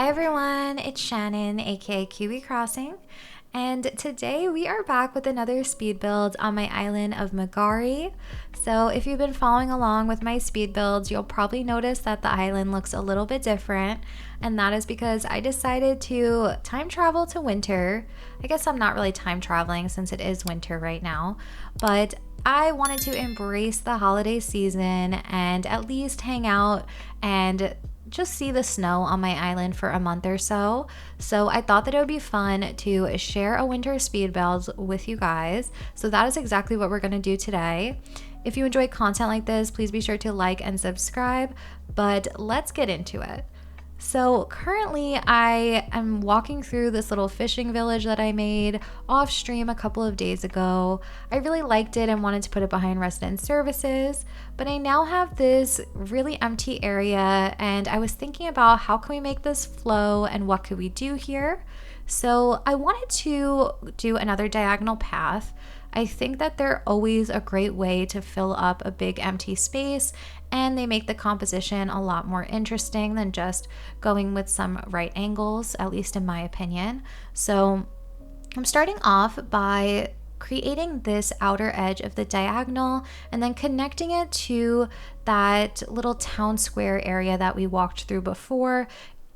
Hi everyone, it's Shannon, aka Kiwi Crossing, and today we are back with another speed build on my island of Magari. So if you've been following along with my speed builds, you'll probably notice that the island looks a little bit different, and that is because I decided to time travel to winter. I guess I'm not really time traveling since it is winter right now, but I wanted to embrace the holiday season and at least hang out and just see the snow on my island for a month or so. So I thought that it would be fun to share a winter speed build with you guys. So that is exactly what we're going to do today. If you enjoy content like this, please be sure to like and subscribe. But let's get into it. So currently I am walking through this little fishing village that I made off stream a couple of days ago. I really liked it and wanted to put it behind resident services, but I now have this really empty area and I was thinking about how can we make this flow and what could we do here. So I wanted to do another diagonal path. I think that they're always a great way to fill up a big empty space, and they make the composition a lot more interesting than just going with some right angles, at least in my opinion. So I'm starting off by creating this outer edge of the diagonal and then connecting it to that little town square area that we walked through before.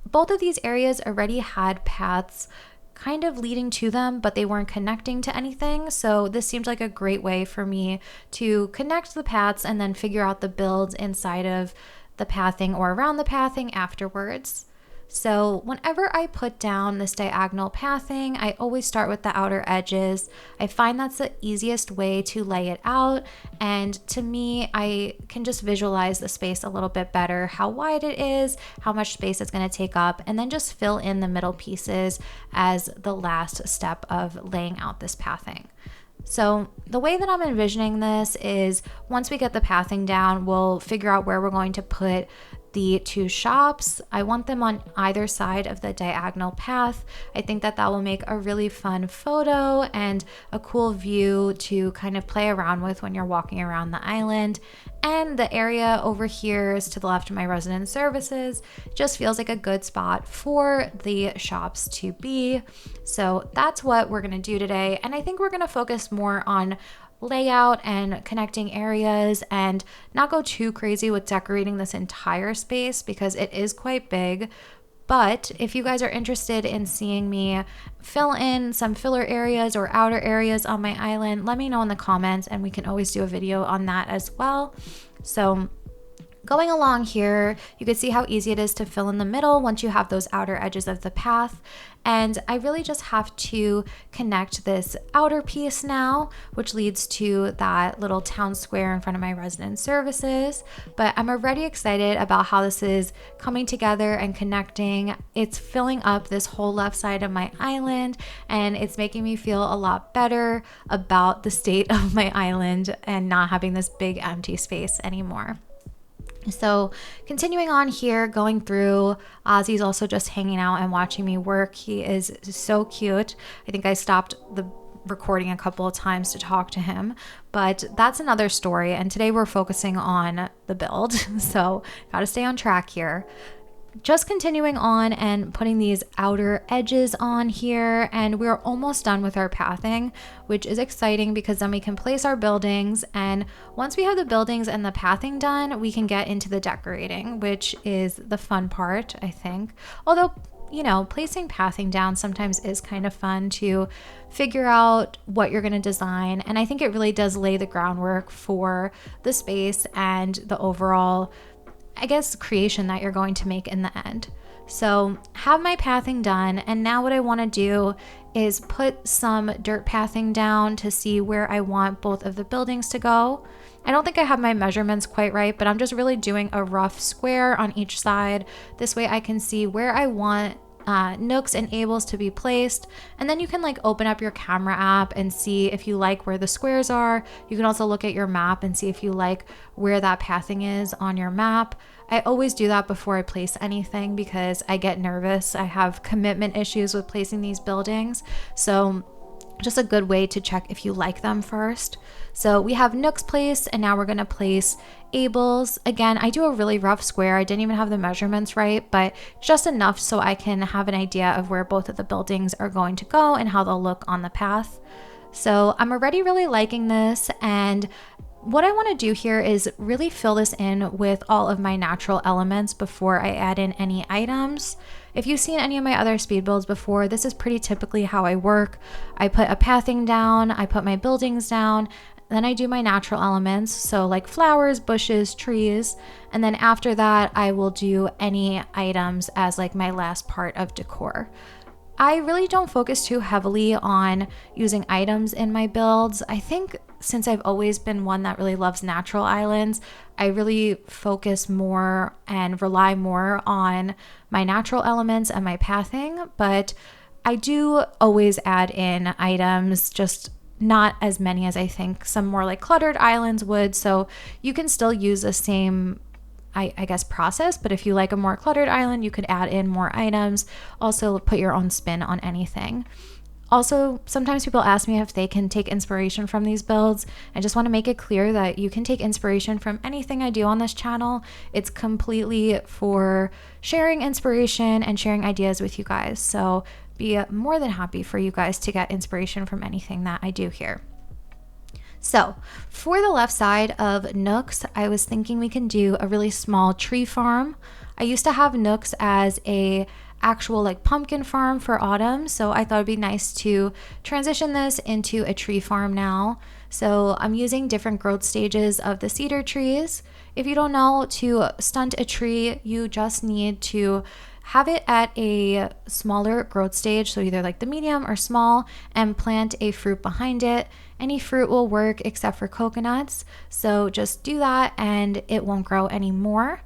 Both of these areas already had paths kind of leading to them, but they weren't connecting to anything. So this seemed like a great way for me to connect the paths and then figure out the builds inside of the pathing or around the pathing afterwards. So whenever I put down this diagonal pathing, I always start with the outer edges. I find that's the easiest way to lay it out. And to me, I can just visualize the space a little bit better, how wide it is, how much space it's going to take up, and then just fill in the middle pieces as the last step of laying out this pathing. So the way that I'm envisioning this is once we get the pathing down, we'll figure out where we're going to put the two shops. I want them on either side of the diagonal path. I think that that will make a really fun photo and a cool view to kind of play around with when you're walking around the island. And the area over here is to the left of my resident services. Just feels like a good spot for the shops to be. So that's what we're gonna do today. And I think we're gonna focus more on layout and connecting areas and not go too crazy with decorating this entire space because it is quite big. But if you guys are interested in seeing me fill in some filler areas or outer areas on my island, let me know in the comments and we can always do a video on that as well. So going along here, you can see how easy it is to fill in the middle once you have those outer edges of the path. And I really just have to connect this outer piece now, which leads to that little town square in front of my resident services. But I'm already excited about how this is coming together and connecting. It's filling up this whole left side of my island, and it's making me feel a lot better about the state of my island and not having this big empty space anymore. So continuing on here, going through, Ozzy's also just hanging out and watching me work. He is so cute. I think I stopped the recording a couple of times to talk to him, but that's another story. And today we're focusing on the build. So got to stay on track here. Just continuing on and putting these outer edges on here, and we're almost done with our pathing, which is exciting because then we can place our buildings, and once we have the buildings and the pathing done, we can get into the decorating, which is the fun part, I think. Although, you know, placing pathing down sometimes is kind of fun to figure out what you're going to design, and I think it really does lay the groundwork for the space and the overall, I guess, creation that you're going to make in the end. So have my pathing done, and now what I want to do is put some dirt pathing down to see where I want both of the buildings to go. I don't think I have my measurements quite right, but I'm just really doing a rough square on each side. This way I can see where I want nooks and ables to be placed, and then you can like open up your camera app and see if you like where the squares are. You can also look at your map and see if you like where that pathing is on your map. I always do that before I place anything because I get nervous. I have commitment issues with placing these buildings, so just a good way to check if you like them first. So we have Nook's place, and now we're going to place Abel's. Again, I do a really rough square. I didn't even have the measurements right, but just enough so I can have an idea of where both of the buildings are going to go and how they'll look on the path. So I'm already really liking this, and what I want to do here is really fill this in with all of my natural elements before I add in any items. If you've seen any of my other speed builds before, this is pretty typically how I work. I put a pathing down, I put my buildings down, then I do my natural elements, so like flowers, bushes, trees, and then after that I will do any items as like my last part of decor. I really don't focus too heavily on using items in my builds. I think since I've always been one that really loves natural islands, I really focus more and rely more on my natural elements and my pathing, but I do always add in items, just not as many as I think some more like cluttered islands would. So you can still use the same I guess process, but if you like a more cluttered island, you could add in more items. Also put your own spin on anything. Also, sometimes people ask me if they can take inspiration from these builds. I just want to make it clear that you can take inspiration from anything I do on this channel. It's completely for sharing inspiration and sharing ideas with you guys. So be more than happy for you guys to get inspiration from anything that I do here. So for the left side of Nook's, I was thinking we can do a really small tree farm. I used to have Nook's as a actual like pumpkin farm for autumn, so I thought it'd be nice to transition this into a tree farm now. So I'm using different growth stages of the cedar trees. If you don't know, to stunt a tree, you just need to have it at a smaller growth stage, so either like the medium or small, and plant a fruit behind it. Any fruit will work except for coconuts, so just do that and it won't grow anymore.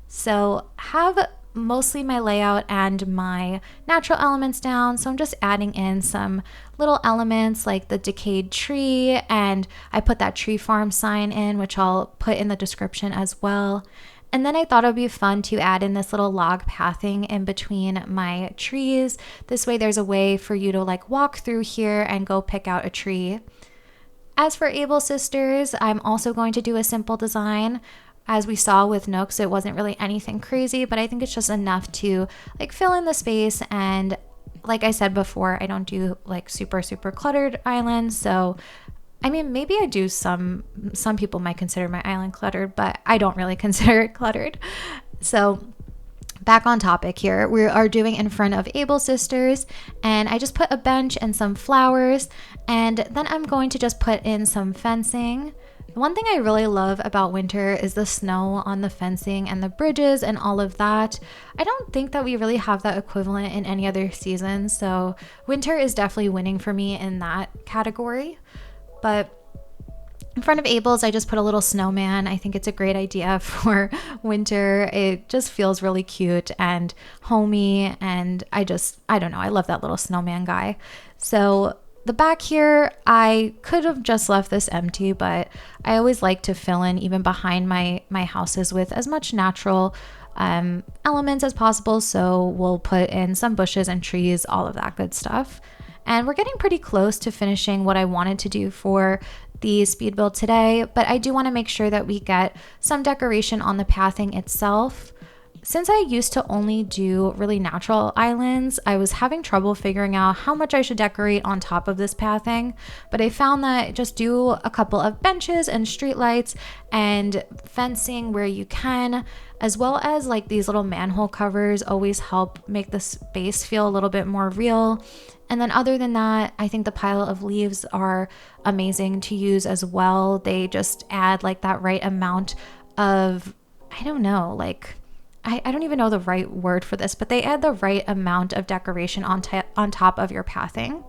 So have mostly my layout and my natural elements down, so I'm just adding in some little elements like the decayed tree, and I put that tree farm sign in, which I'll put in the description as well. And then I thought it would be fun to add in this little log pathing in between my trees. This way there's a way for you to like walk through here and go pick out a tree. As for Able Sisters, I'm also going to do a simple design. As we saw with Nook's, it wasn't really anything crazy, but I think it's just enough to like fill in the space. And like I said before, I don't do like super cluttered islands, so I mean, maybe I do some people might consider my island cluttered, but I don't really consider it cluttered. So back on topic here, we are doing in front of Able Sisters, and I just put a bench and some flowers, and then I'm going to just put in some fencing. One thing I really love about winter is the snow on the fencing and the bridges and all of that. I don't think that we really have that equivalent in any other season, so winter is definitely winning for me in that category. But in front of Abel's, I just put a little snowman. I think it's a great idea for winter. It just feels really cute and homey, and I don't know, I love that little snowman guy. So the back here, I could have just left this empty, but I always like to fill in even behind my houses with as much natural elements as possible. So we'll put in some bushes and trees, all of that good stuff. And we're getting pretty close to finishing what I wanted to do for the speed build today, but I do want to make sure that we get some decoration on the pathing itself. Since I used to only do really natural islands, I was having trouble figuring out how much I should decorate on top of this pathing, but I found that just do a couple of benches and streetlights and fencing where you can, as well as like these little manhole covers, always help make the space feel a little bit more real. And then other than that, I think the pile of leaves are amazing to use as well. They just add like that right amount of, I don't know, like I don't even know the right word for this, but they add the right amount of decoration on top of your pathing.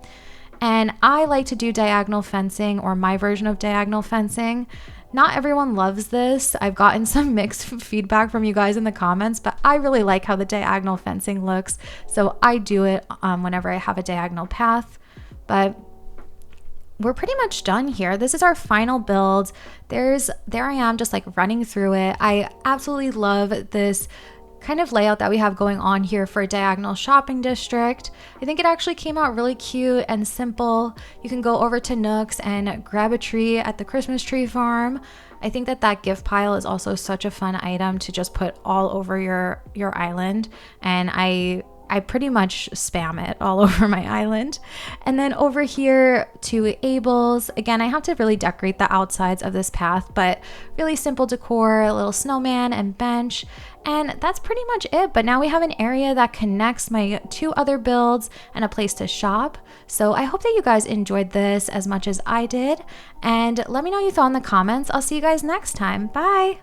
And I like to do diagonal fencing, or my version of diagonal fencing. Not everyone loves this. I've gotten some mixed feedback from you guys in the comments, but I really like how the diagonal fencing looks. So I do it whenever I have a diagonal path. But we're pretty much done here. This is our final build. There I am just like running through it. I absolutely love this kind of layout that we have going on here for a diagonal shopping district. I think it actually came out really cute and simple. You can go over to Nooks and grab a tree at the Christmas tree farm. I think that gift pile is also such a fun item to just put all over your island, and I pretty much spam it all over my island. And then over here to Abel's, again, I have to really decorate the outsides of this path, but really simple decor, a little snowman and bench. And that's pretty much it. But now we have an area that connects my 2 other builds and a place to shop. So I hope that you guys enjoyed this as much as I did. And let me know what you thought in the comments. I'll see you guys next time. Bye.